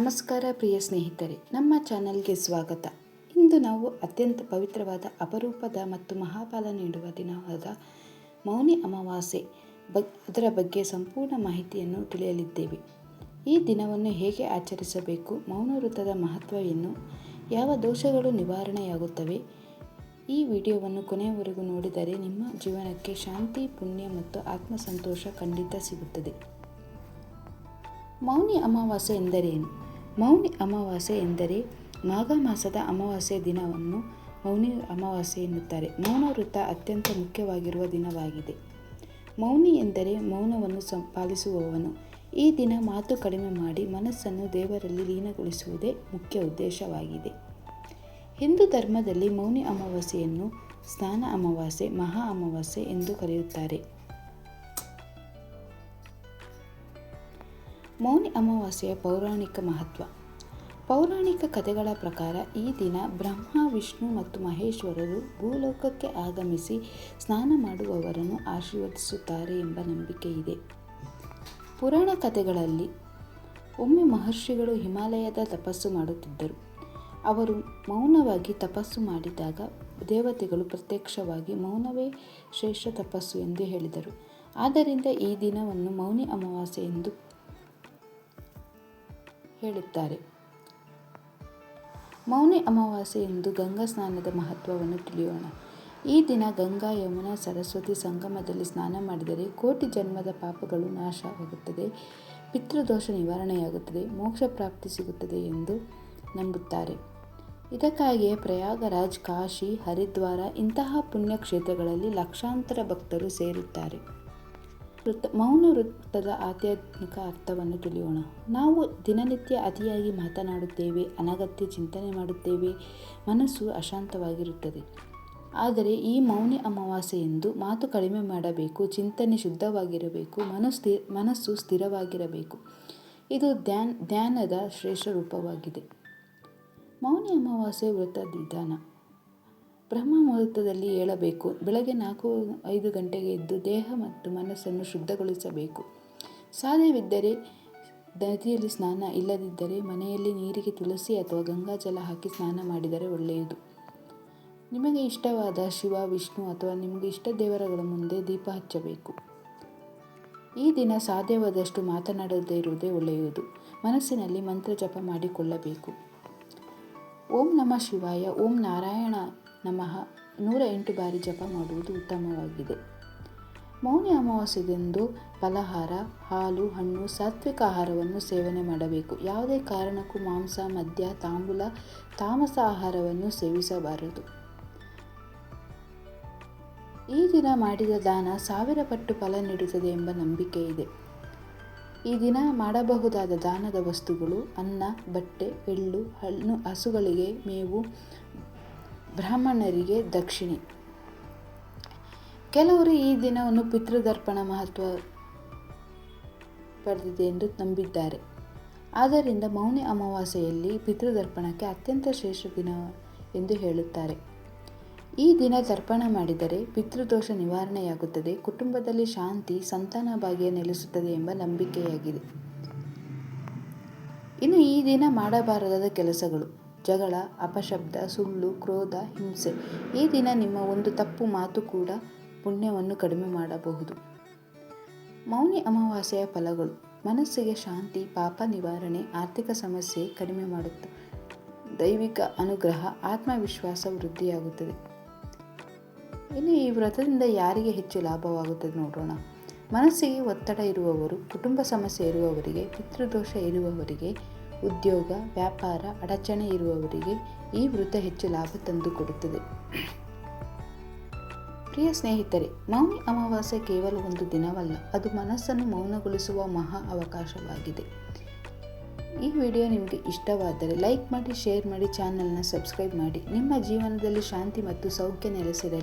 ನಮಸ್ಕಾರ ಪ್ರಿಯ ಸ್ನೇಹಿತರೆ, ನಮ್ಮ ಚಾನೆಲ್ಗೆ ಸ್ವಾಗತ. ಇಂದು ನಾವು ಅತ್ಯಂತ ಪವಿತ್ರವಾದ, ಅಪರೂಪದ ಮತ್ತು ಮಹಾಫಲ ನೀಡುವ ದಿನವಾದ ಮೌನಿ ಅಮಾವಾಸ್ಯೆ ಅದರ ಬಗ್ಗೆ ಸಂಪೂರ್ಣ ಮಾಹಿತಿಯನ್ನು ತಿಳಿಯಲಿದ್ದೇವೆ. ಈ ದಿನವನ್ನು ಹೇಗೆ ಆಚರಿಸಬೇಕು, ಮೌನ ವ್ರತದ ಮಹತ್ವ ಏನು, ಯಾವ ದೋಷಗಳು ನಿವಾರಣೆಯಾಗುತ್ತವೆ. ಈ ವಿಡಿಯೋವನ್ನು ಕೊನೆಯವರೆಗೂ ನೋಡಿದರೆ ನಿಮ್ಮ ಜೀವನಕ್ಕೆ ಶಾಂತಿ, ಪುಣ್ಯ ಮತ್ತು ಆತ್ಮಸಂತೋಷ ಖಂಡಿತ ಸಿಗುತ್ತದೆ. ಮೌನಿ ಅಮಾವಾಸ್ಯೆ ಎಂದರೇನು? ಮೌನಿ ಅಮಾವಾಸ್ಯೆ ಎಂದರೆ ಮಾಘ ಮಾಸದ ಅಮಾವಾಸ್ಯೆ ದಿನವನ್ನು ಮೌನಿ ಅಮಾವಾಸ್ಯೆ ಎನ್ನುತ್ತಾರೆ. ಮೌನ ವ್ರತ ಅತ್ಯಂತ ಮುಖ್ಯವಾಗಿರುವ ದಿನವಾಗಿದೆ. ಮೌನಿ ಎಂದರೆ ಮೌನವನ್ನು ಪಾಲಿಸುವವನು. ಈ ದಿನ ಮಾತು ಕಡಿಮೆ ಮಾಡಿ ಮನಸ್ಸನ್ನು ದೇವರಲ್ಲಿ ಲೀನಗೊಳಿಸುವುದೇ ಮುಖ್ಯ ಉದ್ದೇಶವಾಗಿದೆ. ಹಿಂದೂ ಧರ್ಮದಲ್ಲಿ ಮೌನಿ ಅಮಾವಾಸ್ಯೆಯನ್ನು ಸ್ನಾನ ಅಮಾವಾಸ್ಯೆ, ಮಹಾ ಅಮಾವಾಸ್ಯೆ ಎಂದು ಕರೆಯುತ್ತಾರೆ. ಮೌನಿ ಅಮಾವಾಸ್ಯೆಯ ಪೌರಾಣಿಕ ಮಹತ್ವ. ಪೌರಾಣಿಕ ಕಥೆಗಳ ಪ್ರಕಾರ ಈ ದಿನ ಬ್ರಹ್ಮ, ವಿಷ್ಣು ಮತ್ತು ಮಹೇಶ್ವರರು ಭೂಲೋಕಕ್ಕೆ ಆಗಮಿಸಿ ಸ್ನಾನ ಮಾಡುವವರನ್ನು ಆಶೀರ್ವದಿಸುತ್ತಾರೆ ಎಂಬ ನಂಬಿಕೆ ಇದೆ. ಪುರಾಣ ಕಥೆಗಳಲ್ಲಿ ಒಮ್ಮೆ ಮಹರ್ಷಿಗಳು ಹಿಮಾಲಯದ ತಪಸ್ಸು ಮಾಡುತ್ತಿದ್ದರು. ಅವರು ಮೌನವಾಗಿ ತಪಸ್ಸು ಮಾಡಿದಾಗ ದೇವತೆಗಳು ಪ್ರತ್ಯಕ್ಷವಾಗಿ ಮೌನವೇ ಶ್ರೇಷ್ಠ ತಪಸ್ಸು ಎಂದು ಹೇಳಿದರು. ಆದ್ದರಿಂದ ಈ ದಿನವನ್ನು ಮೌನಿ ಅಮಾವಾಸ್ಯೆ ಎಂದು ಹೇಳುತ್ತಾರೆ. ಮೌನಿ ಅಮಾವಾಸ್ಯೆ ಎಂದು ಗಂಗಾ ಸ್ನಾನದ ಮಹತ್ವವನ್ನು ತಿಳಿಯೋಣ. ಈ ದಿನ ಗಂಗಾ, ಯಮುನಾ, ಸರಸ್ವತಿ ಸಂಗಮದಲ್ಲಿ ಸ್ನಾನ ಮಾಡಿದರೆ ಕೋಟಿ ಜನ್ಮದ ಪಾಪಗಳು ನಾಶವಾಗುತ್ತದೆ, ಪಿತೃದೋಷ ನಿವಾರಣೆಯಾಗುತ್ತದೆ, ಮೋಕ್ಷ ಪ್ರಾಪ್ತಿ ಸಿಗುತ್ತದೆ ಎಂದು ನಂಬುತ್ತಾರೆ. ಇದಕ್ಕಾಗಿಯೇ ಪ್ರಯಾಗರಾಜ್, ಕಾಶಿ, ಹರಿದ್ವಾರ ಇಂತಹ ಪುಣ್ಯಕ್ಷೇತ್ರಗಳಲ್ಲಿ ಲಕ್ಷಾಂತರ ಭಕ್ತರು ಸೇರುತ್ತಾರೆ. ಮೌನ ವೃತ್ತದ ಆಧ್ಯಾತ್ಮಿಕ ಅರ್ಥವನ್ನು ತಿಳಿಯೋಣ. ನಾವು ದಿನನಿತ್ಯ ಅತಿಯಾಗಿ ಮಾತನಾಡುತ್ತೇವೆ, ಅನಗತ್ಯ ಚಿಂತನೆ ಮಾಡುತ್ತೇವೆ, ಮನಸ್ಸು ಅಶಾಂತವಾಗಿರುತ್ತದೆ. ಆದರೆ ಈ ಮೌನಿ ಅಮಾವಾಸ್ಯೆಯಂದು ಮಾತು ಕಡಿಮೆ ಮಾಡಬೇಕು, ಚಿಂತನೆ ಶುದ್ಧವಾಗಿರಬೇಕು, ಮನಸ್ಸು ಸ್ಥಿರವಾಗಿರಬೇಕು. ಇದು ಧ್ಯಾನದ ಶ್ರೇಷ್ಠ ರೂಪವಾಗಿದೆ. ಮೌನಿ ಅಮಾವಾಸ್ಯೆ ವ್ರತ ವಿಧಾನ. ಬ್ರಹ್ಮ ಮುಹೂರ್ತದಲ್ಲಿ ಏಳಬೇಕು. ಬೆಳಗ್ಗೆ 4-5 ಗಂಟೆಗೆ ಎದ್ದು ದೇಹ ಮತ್ತು ಮನಸ್ಸನ್ನು ಶುದ್ಧಗೊಳಿಸಬೇಕು. ಸಾಧ್ಯವಿದ್ದರೆ ನದಿಯಲ್ಲಿ ಸ್ನಾನ, ಇಲ್ಲದಿದ್ದರೆ ಮನೆಯಲ್ಲಿ ನೀರಿಗೆ ತುಳಸಿ ಅಥವಾ ಗಂಗಾಜಲ ಹಾಕಿ ಸ್ನಾನ ಮಾಡಿದರೆ ಒಳ್ಳೆಯದು. ನಿಮಗೆ ಇಷ್ಟವಾದ ಶಿವ, ವಿಷ್ಣು ಅಥವಾ ನಿಮಗೆ ಇಷ್ಟ ದೇವರುಗಳ ಮುಂದೆ ದೀಪ ಹಚ್ಚಬೇಕು. ಈ ದಿನ ಸಾಧ್ಯವಾದಷ್ಟು ಮಾತನಾಡದೇ ಇರುವುದೇ ಒಳ್ಳೆಯದು. ಮನಸ್ಸಿನಲ್ಲಿ ಮಂತ್ರ ಜಪ ಮಾಡಿಕೊಳ್ಳಬೇಕು. ಓಂ ನಮಃ ಶಿವಾಯ, ಓಂ ನಾರಾಯಣ ನಮಃ 108 ಬಾರಿ ಜಪ ಮಾಡುವುದು ಉತ್ತಮವಾಗಿದೆ. ಮೌನಿ ಅಮಾವಾಸ್ಯೆಯಂದು ಫಲಹಾರ, ಹಾಲು, ಹಣ್ಣು, ಸಾತ್ವಿಕ ಆಹಾರವನ್ನು ಸೇವನೆ ಮಾಡಬೇಕು. ಯಾವುದೇ ಕಾರಣಕ್ಕೂ ಮಾಂಸ, ಮದ್ಯ, ತಾಂಬೂಲ, ತಾಮಸ ಆಹಾರವನ್ನು ಸೇವಿಸಬಾರದು. ಈ ದಿನ ಮಾಡಿದ ದಾನ 1000 ಪಟ್ಟು ಫಲ ನೀಡುತ್ತದೆ ಎಂಬ ನಂಬಿಕೆ ಇದೆ. ಈ ದಿನ ಮಾಡಬಹುದಾದ ದಾನದ ವಸ್ತುಗಳು ಅನ್ನ, ಬಟ್ಟೆ, ಎಳ್ಳು, ಹಣ್ಣು, ಹಸುಗಳಿಗೆ ಮೇವು, ಬ್ರಾಹ್ಮಣರಿಗೆ ದಕ್ಷಿಣೆ. ಕೆಲವರು ಈ ದಿನವನ್ನು ಪಿತೃತರ್ಪಣ ಮಹತ್ವ ಪಡೆದಿದೆ ಎಂದು ನಂಬಿದ್ದಾರೆ. ಆದ್ದರಿಂದ ಮೌನಿ ಅಮಾವಾಸ್ಯೆಯಲ್ಲಿ ಪಿತೃತರ್ಪಣಕ್ಕೆ ಅತ್ಯಂತ ಶ್ರೇಷ್ಠ ದಿನ ಎಂದು ಹೇಳುತ್ತಾರೆ. ಈ ದಿನ ತರ್ಪಣ ಮಾಡಿದರೆ ಪಿತೃದೋಷ ನಿವಾರಣೆಯಾಗುತ್ತದೆ, ಕುಟುಂಬದಲ್ಲಿ ಶಾಂತಿ, ಸಂತಾನ ಭಾಗ್ಯ ನೆಲೆಸುತ್ತದೆ ಎಂಬ ನಂಬಿಕೆಯಾಗಿದೆ. ಇನ್ನು ಈ ದಿನ ಮಾಡಬಾರದಾದ ಕೆಲಸಗಳು: ಜಗಳ, ಅಪಶಬ್ದ, ಸುಳ್ಳು, ಕ್ರೋಧ, ಹಿಂಸೆ. ಈ ದಿನ ನಿಮ್ಮ ಒಂದು ತಪ್ಪು ಮಾತು ಕೂಡ ಪುಣ್ಯವನ್ನು ಕಡಿಮೆ ಮಾಡಬಹುದು. ಮೌನಿ ಅಮಾವಾಸ್ಯೆಯ ಫಲಗಳು: ಮನಸ್ಸಿಗೆ ಶಾಂತಿ, ಪಾಪ ನಿವಾರಣೆ, ಆರ್ಥಿಕ ಸಮಸ್ಯೆ ಕಡಿಮೆ ಮಾಡುತ್ತದೆ, ದೈವಿಕ ಅನುಗ್ರಹ, ಆತ್ಮವಿಶ್ವಾಸ ವೃದ್ಧಿಯಾಗುತ್ತದೆ. ಇನ್ನು ಈ ವ್ರತದಿಂದ ಯಾರಿಗೆ ಹೆಚ್ಚು ಲಾಭವಾಗುತ್ತದೆ ನೋಡೋಣ. ಮನಸ್ಸಿಗೆ ಒತ್ತಡ ಇರುವವರು, ಕುಟುಂಬ ಸಮಸ್ಯೆ ಇರುವವರಿಗೆ, ಪಿತೃದೋಷ ಇರುವವರಿಗೆ, ಉದ್ಯೋಗ, ವ್ಯಾಪಾರ ಅಡಚಣೆ ಇರುವವರಿಗೆ ಈ ವ್ರತ ಹೆಚ್ಚು ಲಾಭ ತಂದುಕೊಡುತ್ತದೆ. ಪ್ರಿಯ ಸ್ನೇಹಿತರೆ, ಮೌನಿ ಅಮಾವಾಸ್ಯೆ ಕೇವಲ ಒಂದು ದಿನವಲ್ಲ, ಅದು ಮನಸ್ಸನ್ನು ಮೌನಗೊಳಿಸುವ ಮಹಾ ಅವಕಾಶವಾಗಿದೆ. ಈ ವಿಡಿಯೋ ನಿಮಗೆ ಇಷ್ಟವಾದರೆ ಲೈಕ್ ಮಾಡಿ, ಶೇರ್ ಮಾಡಿ, ಚಾನಲ್ನ ಸಬ್ಸ್ಕ್ರೈಬ್ ಮಾಡಿ. ನಿಮ್ಮ ಜೀವನದಲ್ಲಿ ಶಾಂತಿ ಮತ್ತು ಸೌಖ್ಯ ನೆಲೆಸಿರಲಿ.